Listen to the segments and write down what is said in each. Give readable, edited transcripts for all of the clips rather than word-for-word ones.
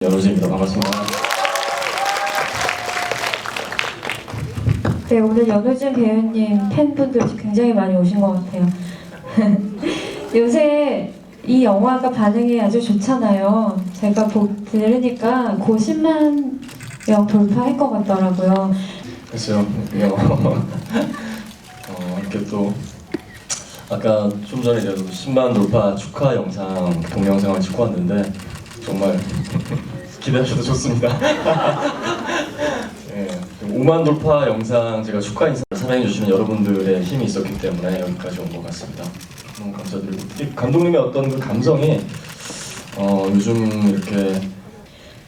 연우진입니다. 반갑습니다. 네, 오늘 연우진 배우님 팬분들 굉장히 많이 오신 것 같아요. 요새 이 영화가 반응이 아주 좋잖아요. 제가 들으니까 곧 10만 명 돌파할 것 같더라고요. 글쎄요. 이렇게 또 아까 좀 전에 제가 10만 돌파 축하 영상 동영상을 찍고 왔는데 정말 기대하셔도 좋습니다. 네, 5만 돌파 영상 제가 축하 인사 사랑해주시는 여러분들의 힘이 있었기 때문에 여기까지 온 것 같습니다. 너무 감사드리고 특히 감독님의 어떤 그 감성이 요즘 이렇게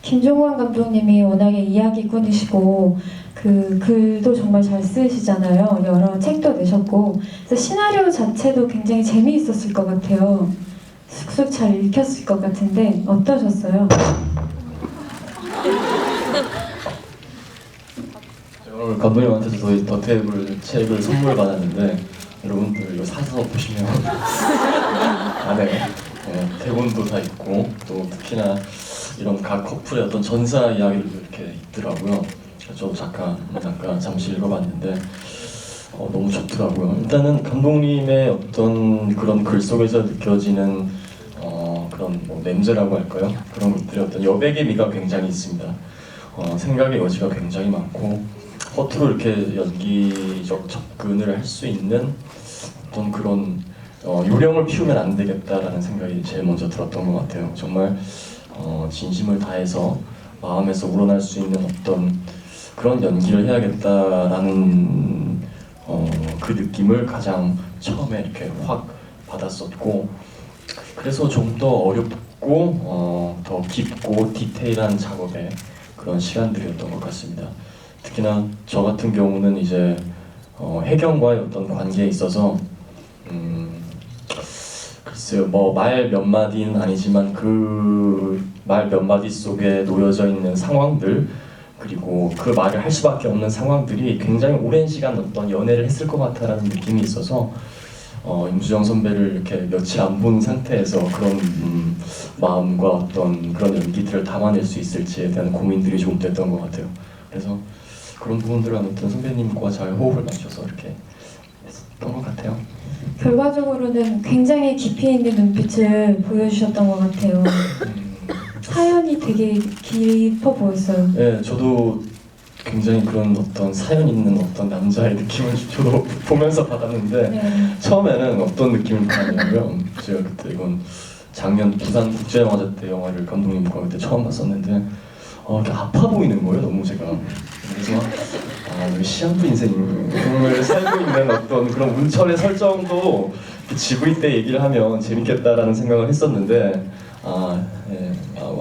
김종관 감독님이 워낙에 이야기꾼이시고 그 글도 정말 잘 쓰시잖아요. 여러 책도 내셨고 그래서 시나리오 자체도 굉장히 재미있었을 것 같아요. 쑥쑥 잘 읽혔을 것 같은데 어떠셨어요? 제가 오늘 감독님한테도 저희 더테이블 책을 선물 받았는데 여러분들 이거 사서 보시면 안에 대본도 다 있고 또 특히나 이런 각 커플의 어떤 전사 이야기들도 이렇게 있더라고요. 저도 잠깐 잠시 읽어봤는데 너무 좋더라고요. 일단은 감독님의 어떤 그런 글 속에서 느껴지는 그런 뭐 냄새라고 할까요? 그런 것들이 어떤 여백의 미가 굉장히 있습니다. 생각의 여지가 굉장히 많고 허투루 이렇게 연기적 접근을 할 수 있는 어떤 그런 요령을 피우면 안 되겠다라는 생각이 제일 먼저 들었던 것 같아요. 정말 진심을 다해서 마음에서 우러날 수 있는 어떤 그런 연기를 해야겠다라는 그 느낌을 가장 처음에 이렇게 확 받았었고 그래서 좀 더 어렵고 더 깊고 디테일한 작업의 그런 시간들이었던 것 같습니다. 특히나 저 같은 경우는 이제 혜경과의 어떤 관계에 있어서 글쎄요 뭐 말 몇 마디는 아니지만 그 말 몇 마디 속에 놓여져 있는 상황들 그리고 그 말을 할 수밖에 없는 상황들이 굉장히 오랜 시간 어떤 연애를 했을 것 같다라는 느낌이 있어서 임수정 선배를 이렇게 며칠 안 본 상태에서 그런 마음과 어떤 그런 연기들을 담아낼 수 있을지에 대한 고민들이 좀 됐던 것 같아요. 그래서 그런 부분들을 아무튼 선배님과 잘 호흡을 맞춰서 이렇게 했던 것 같아요. 결과적으로는 굉장히 깊이 있는 눈빛을 보여주셨던 것 같아요. 사연이 되게 깊어 보였어요. 네, 저도 굉장히 그런 어떤 사연 있는 어떤 남자의 느낌을 저도 보면서 받았는데 네. 처음에는 어떤 느낌을 받았냐면 제가 그때 이건 작년 부산 국제영화제 때 영화를 감독님과 그때 처음 봤었는데 이렇게 아파 보이는 거예요 너무 제가. 그래서 시한부 인생을 살고 있는 어떤 그런 운철의 설정도 GV 때 얘기를 하면 재밌겠다라는 생각을 했었는데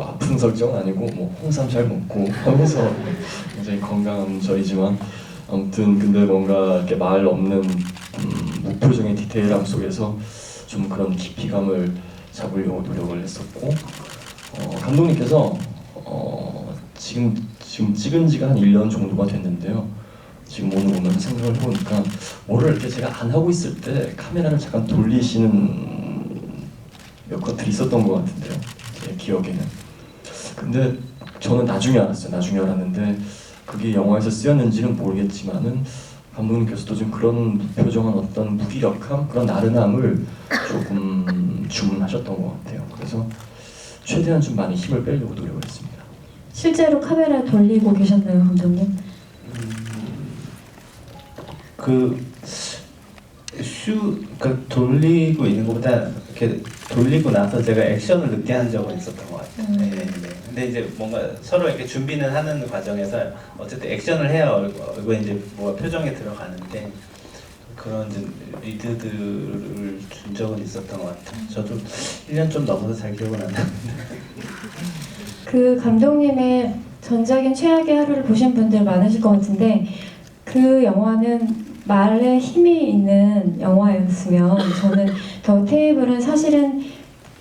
아픈 설정은 아니고 뭐 홍삼 잘 먹고 하면서 굉장히 건강한 저이지만 아무튼 근데 뭔가 이렇게 말 없는 무표정의 디테일함 속에서 좀 그런 깊이감을 잡으려고 노력을 했었고 감독님께서 지금 찍은 지가 한 1년 정도가 됐는데요. 지금 오늘 오면서 생각을 해보니까 뭐를 이렇게 제가 안 하고 있을 때 카메라를 잠깐 돌리시는 몇 컷들이 있었던 것 같은데요. 제 기억에는. 근데 저는 나중에 알았어요. 나중에 알았는데 그게 영화에서 쓰였는지는 모르겠지만은 감독님께서도 좀 그런 무표정한 어떤 무기력함, 그런 나른함을 조금 주문하셨던 것 같아요. 그래서 최대한 좀 많이 힘을 빼려고 노력을 했습니다. 실제로 카메라 돌리고 계셨나요, 감독님? 그러니까 돌리고 있는 것보다 이렇게 돌리고 나서 제가 액션을 늦게 한 적은 있었던 것 같아요. 네. 근데 이제 뭔가 서로 이렇게 준비는 하는 과정에서 어쨌든 액션을 해야 얼굴 이제 뭐가 표정에 들어가는데 그런 리드들을 준 적은 있었던 것 같아요. 저도 1년 좀 넘어서 잘 기억은 안 나는데. 그 감독님의 전작인 최악의 하루를 보신 분들 많으실 것 같은데 그 영화는 말에 힘이 있는 영화였으면 저는 더 테이블은 사실은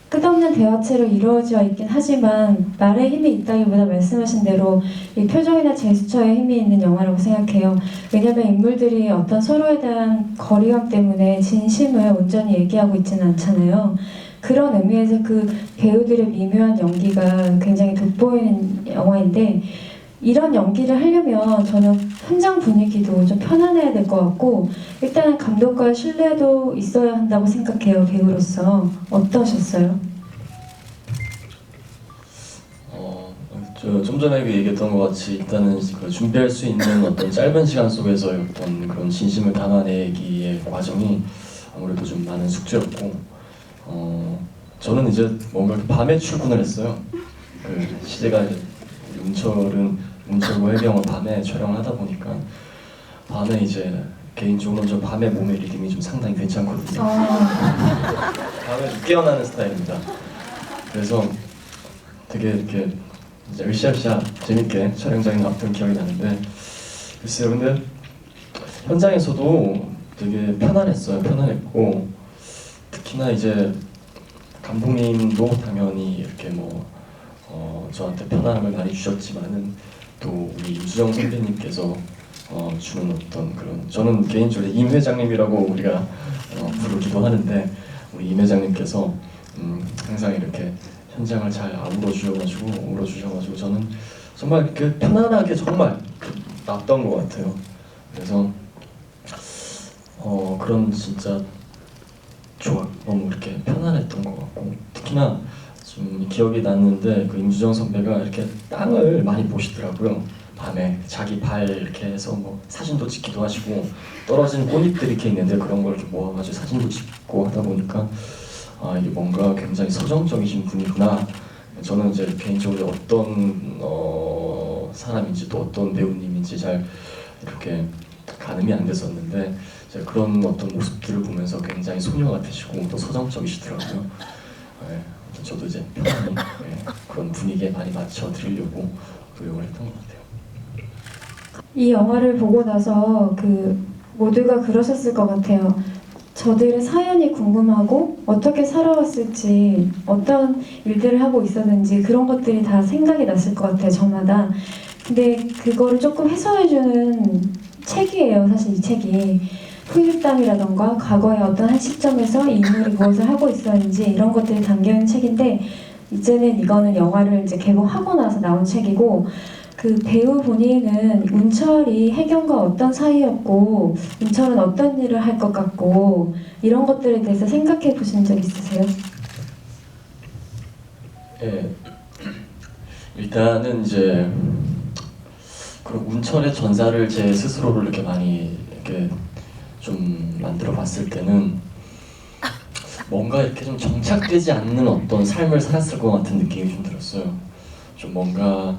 끝없는 대화체로 이루어져 있긴 하지만 말에 힘이 있다기보다 말씀하신 대로 이 표정이나 제스처에 힘이 있는 영화라고 생각해요. 왜냐하면 인물들이 어떤 서로에 대한 거리감 때문에 진심을 온전히 얘기하고 있지는 않잖아요. 그런 의미에서 그 배우들의 미묘한 연기가 굉장히 돋보이는 영화인데 이런 연기를 하려면 저는 현장 분위기도 좀 편안해야 될 것 같고 일단은 감독과의 신뢰도 있어야 한다고 생각해요. 배우로서 어떠셨어요? 좀 전에 얘기했던 것 같이 일단은 그 준비할 수 있는 어떤 짧은 시간 속에서의 어떤 그런 진심을 담아내기의 과정이 아무래도 좀 많은 숙제였고 저는 이제 뭔가 밤에 출근을 했어요. 그 시대가 이제 운철과 혜경은 밤에 촬영을 하다 보니까 밤에 이제 개인적으로 저 밤에 몸의 리듬이 좀 상당히 괜찮거든요. 밤에 좀 깨어나는 스타일입니다. 그래서 되게 이렇게 이제 으쌰으쌰 재밌게 촬영장에 나왔던 기억이 나는데 글쎄요, 근데 현장에서도 되게 편안했어요. 편안했고 특히나 이제 감독님도 당연히 이렇게 저한테 편안함을 많이 주셨지만은 또 우리 유수정 선배님께서 주는 어떤 그런 저는 개인적으로 임 회장님이라고 우리가 부르기도 하는데 우리 임 회장님께서 항상 이렇게 현장을 잘 아우러주셔가지고 저는 정말 이렇게 편안하게 정말 놨던 것 같아요. 그래서 그런 진짜 너무 이렇게 편안했던 것 같고 특히나 좀 기억이 났는데 그 임수정 선배가 이렇게 땅을 많이 보시더라고요. 밤에 자기 발 이렇게 해서 사진도 찍기도 하시고 떨어진 꽃잎들이 이렇게 있는데 그런 걸 이렇게 모아가지고 사진도 찍고 하다 보니까 이게 뭔가 굉장히 서정적이신 분이구나. 저는 이제 개인적으로 어떤 사람인지 또 어떤 배우님인지 잘 이렇게 가늠이 안 됐었는데 그런 어떤 모습들을 보면서 굉장히 소녀 같으시고 또 서정적이시더라고요. 저도 이제 편안히 그런 분위기에 많이 맞춰드리려고 노력을 했던 것 같아요. 이 영화를 보고 나서 모두가 그러셨을 것 같아요. 저들의 사연이 궁금하고 어떻게 살아왔을지 어떤 일들을 하고 있었는지 그런 것들이 다 생각이 났을 것 같아요. 저마다. 근데 그거를 조금 해소해주는 책이에요. 사실 이 책이. 후일담이라던가 과거의 어떤 한 시점에서 이 인물이 무엇을 하고 있었는지 이런 것들이 담겨있는 책인데 이제는 이거는 영화를 이제 개봉하고 나서 나온 책이고 그 배우 본인은 운철이 혜경과 어떤 사이였고 운철은 어떤 일을 할 것 같고 이런 것들에 대해서 생각해 보신 적 있으세요? 일단은 이제 그런 운철의 전사를 제 스스로를 이렇게 많이 이렇게 좀 만들어 봤을 때는 뭔가 이렇게 좀 정착되지 않는 어떤 삶을 살았을 것 같은 느낌이 좀 들었어요. 좀 뭔가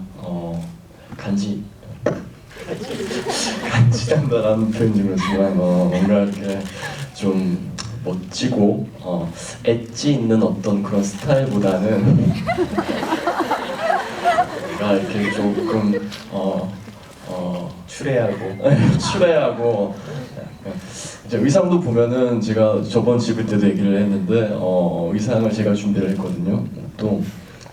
간지난다라는 표현 좀 그렇지만 뭔가 이렇게 좀 멋지고 엣지 있는 어떤 그런 스타일보다는 내가 이렇게 조금 추레하고 이제 의상도 보면은 제가 저번 집을 때도 얘기를 했는데 의상을 제가 준비를 했거든요. 또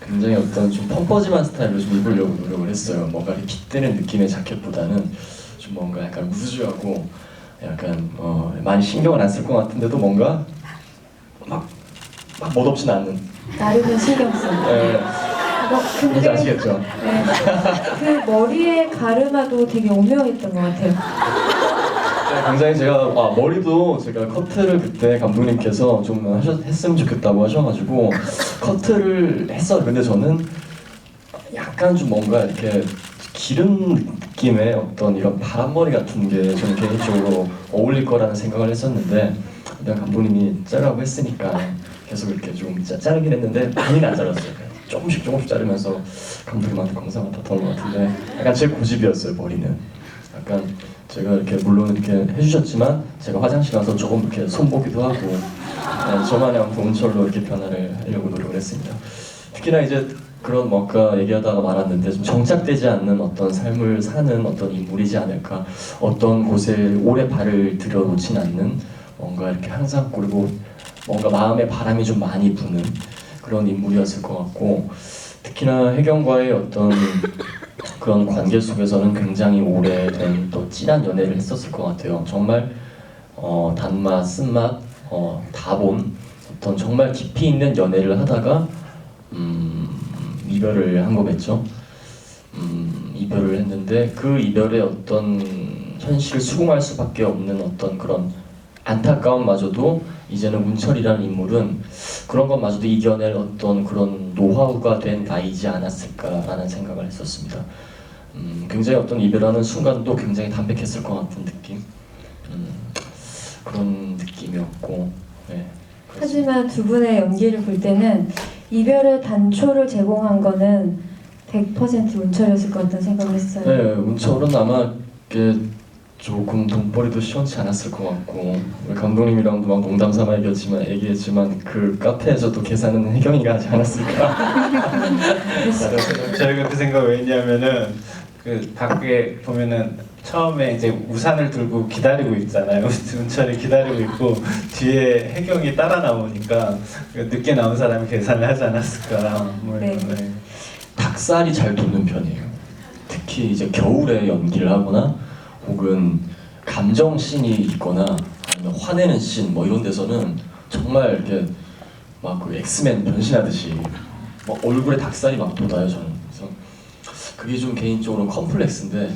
굉장히 어떤 좀 펑퍼짐한 스타일로 좀 입으려고 노력을 했어요. 뭔가 깃드는 느낌의 자켓보다는 좀 뭔가 약간 루즈하고 약간 많이 신경을 안 쓸 것 같은데도 뭔가 막 멋없진 않는. 나름의 신경 쓰는. 네. 근데 아시겠죠? 네. 그 머리의 가르마도 되게 오묘했던 것 같아요. 굉장히 제가 머리도 제가 커트를 그때 감독님께서 좀 했으면 좋겠다고 하셔가지고 커트를 했어요. 근데 저는 약간 좀 뭔가 이렇게 기른 느낌의 어떤 이런 바람머리 같은 게 저는 개인적으로 어울릴 거라는 생각을 했었는데 그냥 감독님이 자르라고 했으니까 계속 이렇게 좀 자르긴 했는데 많이는 안 잘랐어요. 조금씩 자르면서 감독님한테 검사만 받던 것 같은데 약간 제 고집이었어요. 머리는 약간 제가 이렇게 물론 이렇게 해주셨지만 제가 화장실 가서 조금 이렇게 손보기도 하고 저만의 운철로 이렇게 변화를 하려고 노력을 했습니다. 특히나 이제 그런 뭔가 얘기하다가 말았는데 좀 정착되지 않는 어떤 삶을 사는 어떤 인물이지 않을까. 어떤 곳에 오래 발을 들여놓진 않는 뭔가 이렇게 항상 그리고 뭔가 마음에 바람이 좀 많이 부는 그런 인물이었을 것 같고 특히나 혜경과의 어떤 그런 관계 속에서는 굉장히 오래된 또 진한 연애를 했었을 것 같아요. 정말 단맛, 쓴맛 다 본 어떤 정말 깊이 있는 연애를 하다가 이별을 한 거겠죠. 이별을 했는데 그 이별의 어떤 현실을 수긍할 수밖에 없는 어떤 그런 안타까움마저도 이제는 문철이라는 인물은 그런 것마저도 이겨낼 어떤 그런 노하우가 된 나이지 않았을까라는 생각을 했었습니다. 굉장히 어떤 이별하는 순간도 굉장히 담백했을 것 같은 느낌, 그런 느낌이었고, 네, 그렇습니다. 하지만 두 분의 연기를 볼 때는 이별의 단초를 제공한 거는 100% 문철이었을 것 같다는 생각을 했어요. 네, 문철은 아마 이렇게 조금 돈벌이도 시원치 않았을 것 같고, 우리 감독님이랑도 막 농담 삼아 얘기했지만 그 카페에서도 계산은 혜경이가 하지 않았을까. 저희가 그 생각을 왜 했냐면은 그 밖에 보면은 처음에 이제 우산을 들고 기다리고 있잖아요. 문철이 기다리고 있고 뒤에 혜경이 따라 나오니까 늦게 나온 사람이 계산을 하지 않았을까. 뭐 네. 네. 닭살이 잘 돋는 편이에요. 특히 이제 겨울에 연기를 하거나 혹은 감정 씬이 있거나 아니면 화내는 씬 뭐 이런 데서는 정말 이렇게 막 그 엑스맨 변신하듯이 막 얼굴에 닭살이 막 돋아요 저는. 그래서 그게 좀 개인적으로 컴플렉스인데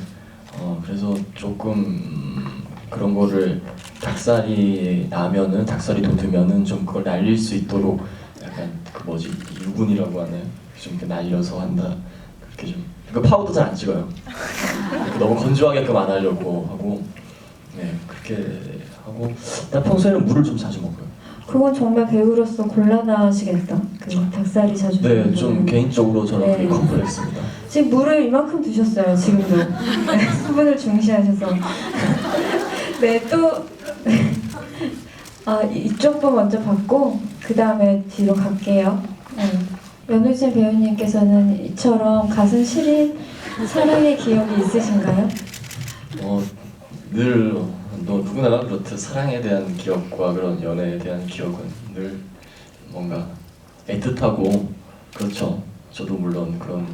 그래서 조금 그런 거를 닭살이 나면은 닭살이 돋으면은 좀 그걸 날릴 수 있도록 약간 그 뭐지 유분이라고 하나요? 좀 이렇게 날려서 한다 그렇게 좀 그 파우더 잘 안 찍어요. 너무 건조하게끔 안 하려고 하고 네 그렇게 하고 나 평소에는 물을 좀 자주 먹어요. 그건 정말 배우로서 곤란하시겠다. 그 닭살이 자주 네 드는 좀 거는. 개인적으로 저는 네. 그게 컴플렉스입니다. 지금 물을 이만큼 드셨어요. 지금도. 네, 수분을 중시하셔서. 네, 또 이쪽 분 먼저 받고 그 다음에 뒤로 갈게요. 네. 연우진 배우님께서는 이처럼 가슴 시린 사랑의 기억이 있으신가요? 늘 누구나 그렇듯 사랑에 대한 기억과 그런 연애에 대한 기억은 늘 뭔가 애틋하고 그렇죠. 저도 물론 그런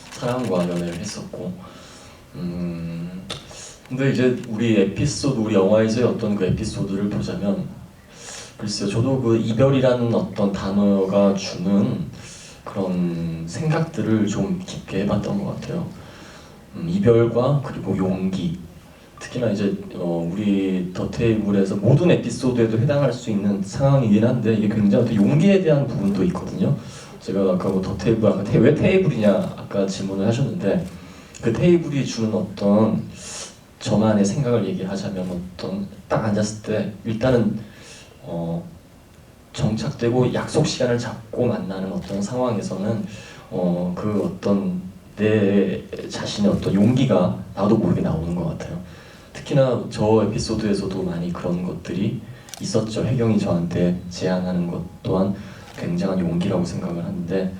사랑과 연애를 했었고 근데 이제 우리 영화에서의 어떤 그 에피소드를 보자면 글쎄요 저도 그 이별이라는 어떤 단어가 주는 그런 생각들을 좀 깊게 해봤던 것 같아요. 이별과 그리고 용기 특히나 이제 우리 더 테이블에서 모든 에피소드에도 해당할 수 있는 상황이긴 한데 이게 굉장히 어떤 용기에 대한 부분도 있거든요. 제가 아까 뭐 더 테이블 아까 왜 테이블이냐 아까 질문을 하셨는데 그 테이블이 주는 어떤 저만의 생각을 얘기하자면 어떤 딱 앉았을 때 일단은 정착되고 약속 시간을 잡고 만나는 어떤 상황에서는 그 어떤 내 자신의 어떤 용기가 나도 모르게 나오는 것 같아요. 특히나 저 에피소드에서도 많이 그런 것들이 있었죠. 혜경이 저한테 제안하는 것 또한 굉장한 용기라고 생각을 하는데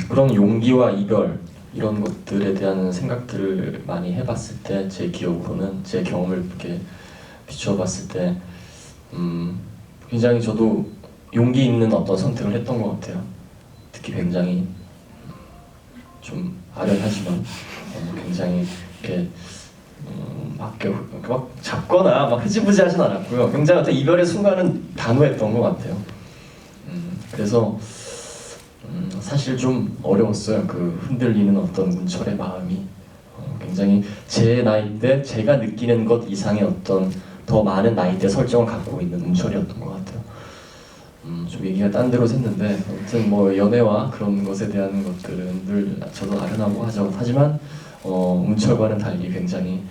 그런 용기와 이별 이런 것들에 대한 생각들을 많이 해봤을 때 제 기억으로는 제 경험을 이렇게 비춰봤을 때 굉장히 저도 용기 있는 어떤 선택을 했던 것 같아요. 특히 굉장히 좀 아련하지만 굉장히 이렇게 막 잡거나 막 흐지부지하진 않았고요. 굉장히 어떤 이별의 순간은 단호했던 것 같아요. 그래서 사실 좀 어려웠어요. 그 흔들리는 어떤 문철의 마음이 굉장히 제 나이 때 제가 느끼는 것 이상의 어떤 더 많은 나이대 설정을 갖고 있는 문철이었던 것 같아요. 좀 얘기가 딴 데로 샜는데 아무튼 뭐 연애와 그런 것에 대한 것들은 늘 저도 아련하고 하죠. 하지만 문철과는 달리 굉장히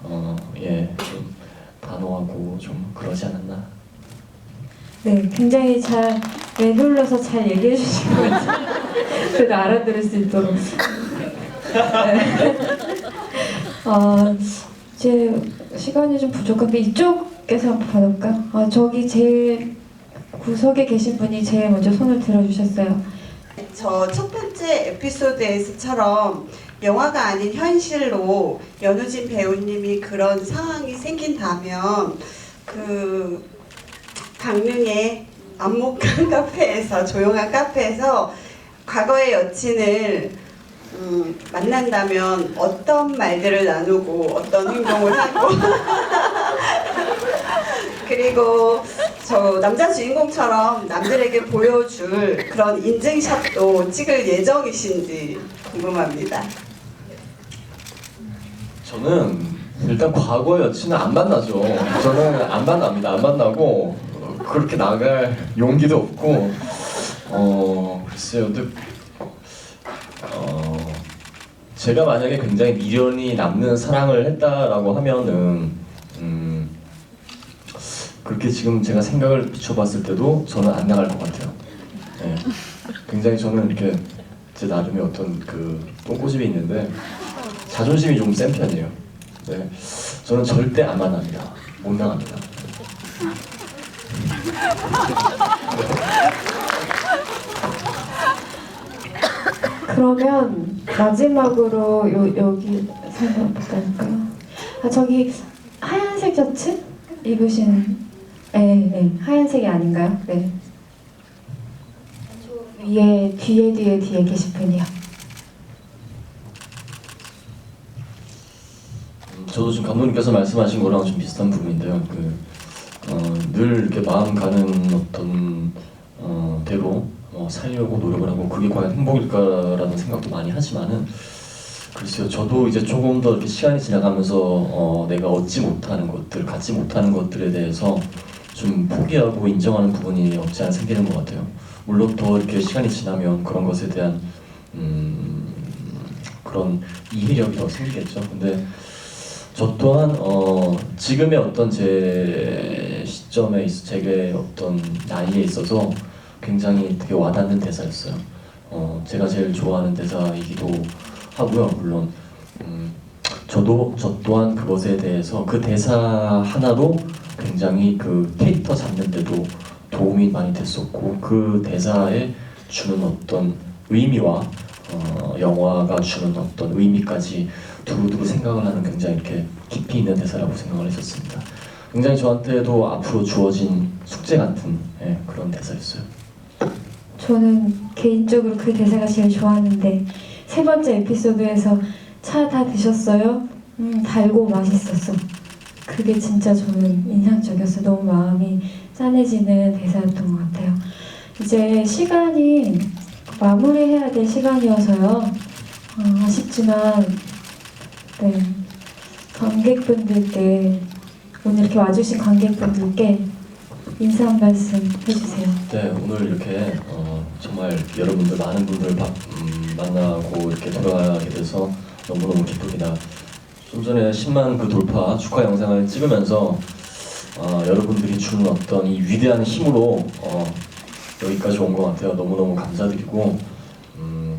좀 단호하고 좀 그러지 않았나. 네, 굉장히 잘 매눌러서 잘 얘기해 주신 것 같아요. 그래도 알아들을 수 있도록. 네. 이제 시간이 좀 부족한데 이쪽에서 한번 받을까? 저기 제일 구석에 계신 분이 제일 먼저 손을 들어주셨어요. 저 첫 번째 에피소드에서처럼 영화가 아닌 현실로 연우진 배우님이 그런 상황이 생긴다면 그 강릉의 안목한 카페에서 조용한 카페에서 과거의 여친을 만난다면 어떤 말들을 나누고 어떤 행동을 하고 그리고 저 남자 주인공처럼 남들에게 보여줄 그런 인증샷도 찍을 예정이신지 궁금합니다. 저는 일단 과거의 여친은 안 만나죠. 저는 안 만납니다. 안 만나고 그렇게 나갈 용기도 없고 글쎄요. 근데 제가 만약에 굉장히 미련이 남는 사랑을 했다라고 하면은 그렇게 지금 제가 생각을 비춰봤을 때도 저는 안 나갈 것 같아요. 네. 굉장히 저는 이렇게 제 나름의 어떤 그 똥꼬집이 있는데 자존심이 좀 센 편이에요. 네. 저는 절대 안 만납니다. 못 나갑니다. 그러면 마지막으로 여기 설명 부탁드릴까요? 아 저기 하얀색 셔츠 입으신 네, 하얀색이 아닌가요? 네. 위에 뒤에 계신 분이요. 저도 지금 감독님께서 말씀하신 거랑 좀 비슷한 부분인데요. 늘 이렇게 마음 가는 어떤 대로 살려고 노력을 하고 그게 과연 행복일까라는 생각도 많이 하지만은 글쎄요. 저도 이제 조금 더 이렇게 시간이 지나가면서 내가 얻지 못하는 것들, 갖지 못하는 것들에 대해서 좀 포기하고 인정하는 부분이 없지 않아 생기는 것 같아요. 물론 더 이렇게 시간이 지나면 그런 것에 대한 그런 이해력이 더 생기겠죠. 근데 저 또한 지금의 어떤 제 시점에 제게 어떤 나이에 있어서 굉장히 되게 와닿는 대사였어요. 제가 제일 좋아하는 대사이기도 하고요. 물론 저 또한 그것에 대해서 그 대사 하나로 굉장히 그 캐릭터 잡는데도 도움이 많이 됐었고 그 대사에 주는 어떤 의미와 영화가 주는 어떤 의미까지 두루두루 생각을 하는 굉장히 이렇게 깊이 있는 대사라고 생각을 했었습니다. 굉장히 저한테도 앞으로 주어진 숙제 같은 그런 대사였어요. 저는 개인적으로 그 대사가 제일 좋았는데 세 번째 에피소드에서 차 다 드셨어요? 달고 맛있었어. 그게 진짜 저는 인상적이었어요. 너무 마음이 짠해지는 대사였던 것 같아요. 이제 시간이 마무리해야 될 시간이어서요. 아쉽지만 네, 관객분들께 오늘 이렇게 와주신 관객분들께 인사 한 말씀 해주세요. 네, 오늘 이렇게 정말 여러분들 많은 분들 만나고 이렇게 돌아가게 돼서 너무너무 기쁩니다. 좀 전에 10만 그 돌파 축하 영상을 찍으면서 여러분들이 주는 어떤 이 위대한 힘으로 여기까지 온 것 같아요. 너무너무 감사드리고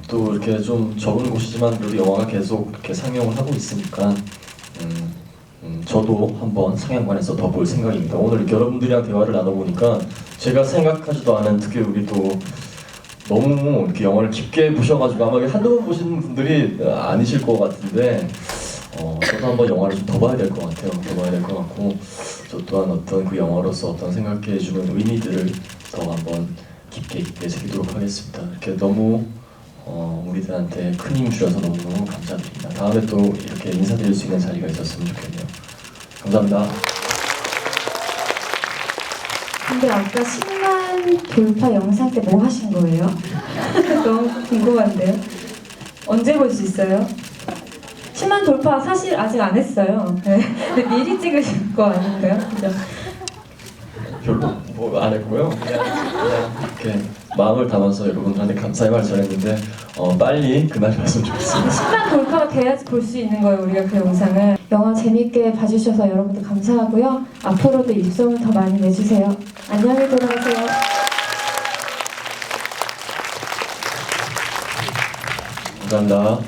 또 이렇게 좀 적은 곳이지만 그래도 영화가 계속 이렇게 상영을 하고 있으니까 저도 한번 상영관에서 더 볼 생각입니다. 오늘 이렇게 여러분들이랑 대화를 나눠보니까 제가 생각하지도 않은 특히 우리 또 너무 이렇게 영화를 깊게 보셔가지고 아마 한두 번 보시는 분들이 아니실 것 같은데 저도 한번 영화를 좀 더 봐야 될 것 같아요. 더 봐야 될 것 같고 저 또한 어떤 그 영화로서 어떤 생각해주는 의미들을 더 한번 깊게 새기도록 하겠습니다. 이렇게 너무 우리들한테 큰 힘 주셔서 너무너무 감사드립니다. 다음에 또 이렇게 인사드릴 수 있는 자리가 있었으면 좋겠네요. 감사합니다. 근데 아까 10만 돌파 영상 때 뭐 하신 거예요? 너무 궁금한데요? 언제 볼 수 있어요? 10만 돌파 사실 아직 안 했어요. 네. 근데 미리 찍으신 거 아닌가요? 그죠? 별로 뭐 안 했고요. 그냥 이렇게 마음을 담아서 여러분들한테 감사의 말 전했는데 빨리 그날 봤으면 좋겠습니다. 10만 돌파가 돼야지 볼 수 있는 거예요, 우리가 그 영상을. 영화 재밌게 봐주셔서 여러분들 감사하고요. 앞으로도 입소문 더 많이 내주세요. 안녕히 돌아가세요. 감사합니다.